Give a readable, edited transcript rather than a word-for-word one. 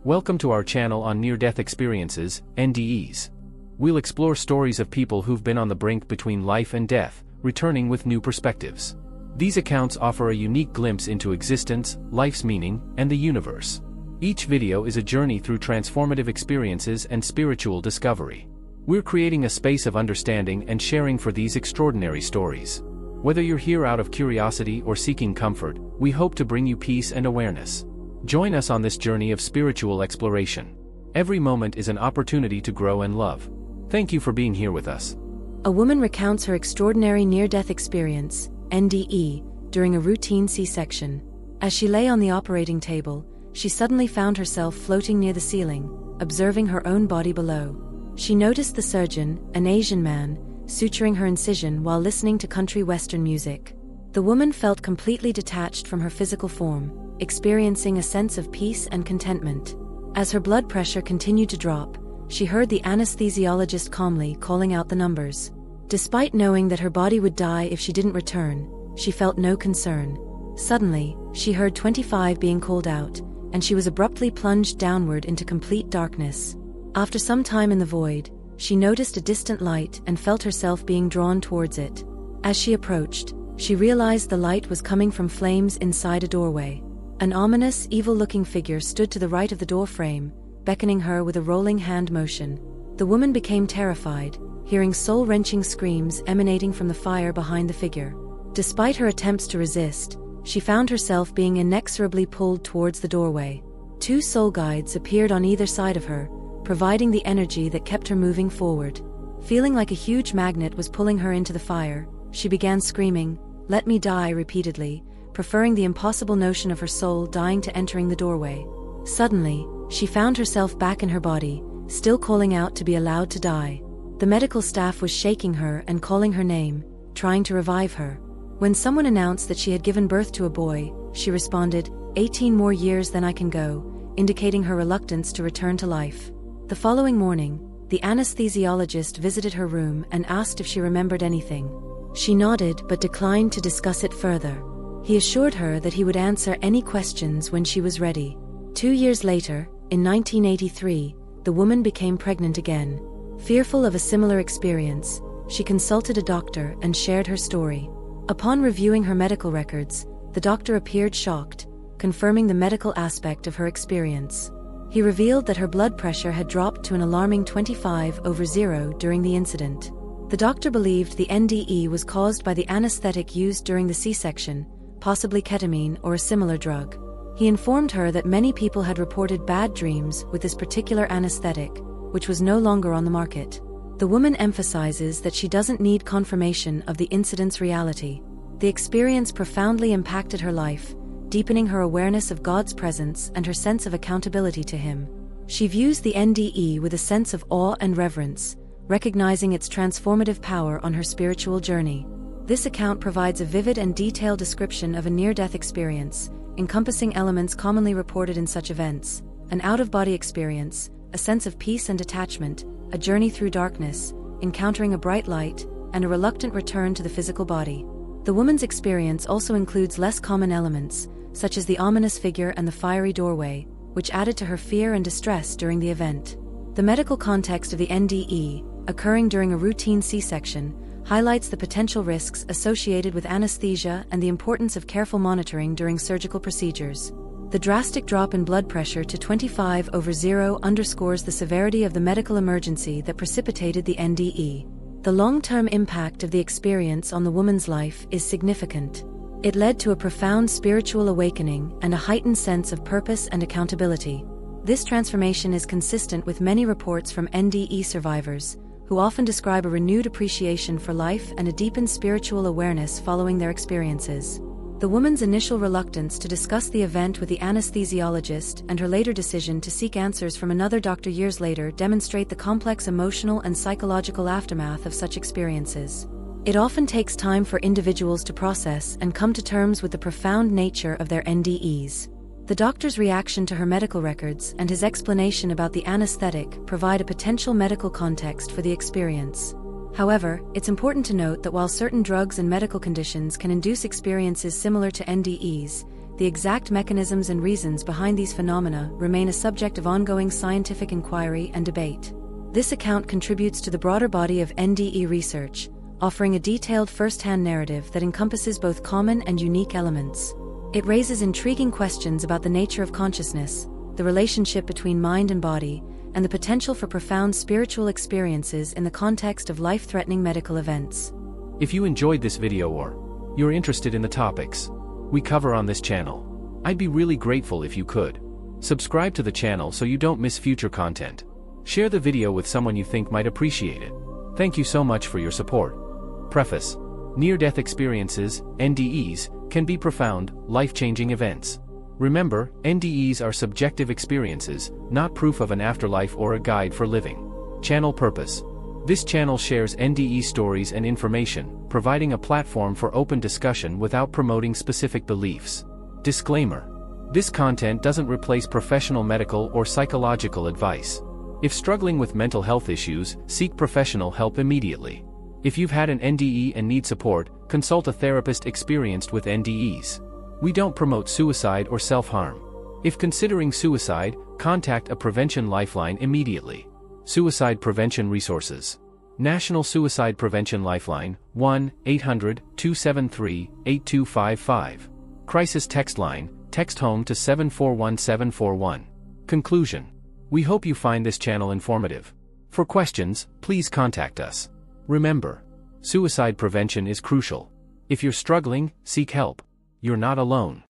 Welcome to our channel on near-death experiences, NDEs. We'll explore stories of people who've been on the brink between life and death, returning with new perspectives. These accounts offer a unique glimpse into existence, life's meaning, and the universe. Each video is a journey through transformative experiences and spiritual discovery. We're creating a space of understanding and sharing for these extraordinary stories. Whether you're here out of curiosity or seeking comfort, we hope to bring you peace and awareness. Join us on this journey of spiritual exploration. Every moment is an opportunity to grow and love. Thank you for being here with us. A woman recounts her extraordinary near-death experience, NDE, during a routine C-section. As she lay on the operating table, she suddenly found herself floating near the ceiling, observing her own body below. She noticed the surgeon, an Asian man, suturing her incision while listening to country western music. The woman felt completely detached from her physical form, experiencing a sense of peace and contentment. As her blood pressure continued to drop, she heard the anesthesiologist calmly calling out the numbers. Despite knowing that her body would die if she didn't return, she felt no concern. Suddenly, she heard 25 being called out, and she was abruptly plunged downward into complete darkness. After some time in the void, she noticed a distant light and felt herself being drawn towards it. As she approached, she realized the light was coming from flames inside a doorway. An ominous, evil-looking figure stood to the right of the door frame, beckoning her with a rolling hand motion. The woman became terrified, hearing soul-wrenching screams emanating from the fire behind the figure. Despite her attempts to resist, she found herself being inexorably pulled towards the doorway. Two soul guides appeared on either side of her, providing the energy that kept her moving forward. Feeling like a huge magnet was pulling her into the fire, she began screaming, "Let me die," repeatedly, preferring the impossible notion of her soul dying to entering the doorway. Suddenly, she found herself back in her body, still calling out to be allowed to die. The medical staff was shaking her and calling her name, trying to revive her. When someone announced that she had given birth to a boy, she responded, 18 more years than I can go, indicating her reluctance to return to life. The following morning, the anesthesiologist visited her room and asked if she remembered anything. She nodded but declined to discuss it further. He assured her that he would answer any questions when she was ready. 2 years later, in 1983, the woman became pregnant again. Fearful of a similar experience, she consulted a doctor and shared her story. Upon reviewing her medical records, the doctor appeared shocked, confirming the medical aspect of her experience. He revealed that her blood pressure had dropped to an alarming 25/0 during the incident. The doctor believed the NDE was caused by the anesthetic used during the C-section, possibly ketamine or a similar drug. He informed her that many people had reported bad dreams with this particular anesthetic, which was no longer on the market. The woman emphasizes that she doesn't need confirmation of the incident's reality. The experience profoundly impacted her life, deepening her awareness of God's presence and her sense of accountability to Him. She views the NDE with a sense of awe and reverence, recognizing its transformative power on her spiritual journey. This account provides a vivid and detailed description of a near-death experience, encompassing elements commonly reported in such events: an out-of-body experience, a sense of peace and detachment, a journey through darkness, encountering a bright light, and a reluctant return to the physical body. The woman's experience also includes less common elements, such as the ominous figure and the fiery doorway, which added to her fear and distress during the event. The medical context of the NDE, occurring during a routine C-section, highlights the potential risks associated with anesthesia and the importance of careful monitoring during surgical procedures. The drastic drop in blood pressure to 25/0 underscores the severity of the medical emergency that precipitated the NDE. The long-term impact of the experience on the woman's life is significant. It led to a profound spiritual awakening and a heightened sense of purpose and accountability. This transformation is consistent with many reports from NDE survivors, who often describe a renewed appreciation for life and a deepened spiritual awareness following their experiences. The woman's initial reluctance to discuss the event with the anesthesiologist and her later decision to seek answers from another doctor years later demonstrate the complex emotional and psychological aftermath of such experiences. It often takes time for individuals to process and come to terms with the profound nature of their NDEs. The doctor's reaction to her medical records and his explanation about the anesthetic provide a potential medical context for the experience. However, it's important to note that while certain drugs and medical conditions can induce experiences similar to NDEs, the exact mechanisms and reasons behind these phenomena remain a subject of ongoing scientific inquiry and debate. This account contributes to the broader body of NDE research, offering a detailed first-hand narrative that encompasses both common and unique elements. It raises intriguing questions about the nature of consciousness, the relationship between mind and body, and the potential for profound spiritual experiences in the context of life-threatening medical events. If you enjoyed this video or you're interested in the topics we cover on this channel, I'd be really grateful if you could subscribe to the channel so you don't miss future content. Share the video with someone you think might appreciate it. Thank you so much for your support. Preface: near-death experiences, NDEs, can be profound, life-changing events. Remember, NDEs are subjective experiences, not proof of an afterlife or a guide for living. Channel purpose: this channel shares NDE stories and information, providing a platform for open discussion without promoting specific beliefs. Disclaimer: this content doesn't replace professional medical or psychological advice. If struggling with mental health issues, seek professional help immediately. If you've had an NDE and need support, consult a therapist experienced with NDEs. We don't promote suicide or self-harm. If considering suicide, contact a prevention lifeline immediately. Suicide prevention resources: National Suicide Prevention Lifeline, 1-800-273-8255. Crisis text line, text HOME to 741741. Conclusion: we hope you find this channel informative. For questions, please contact us. Remember, suicide prevention is crucial. If you're struggling, seek help. You're not alone.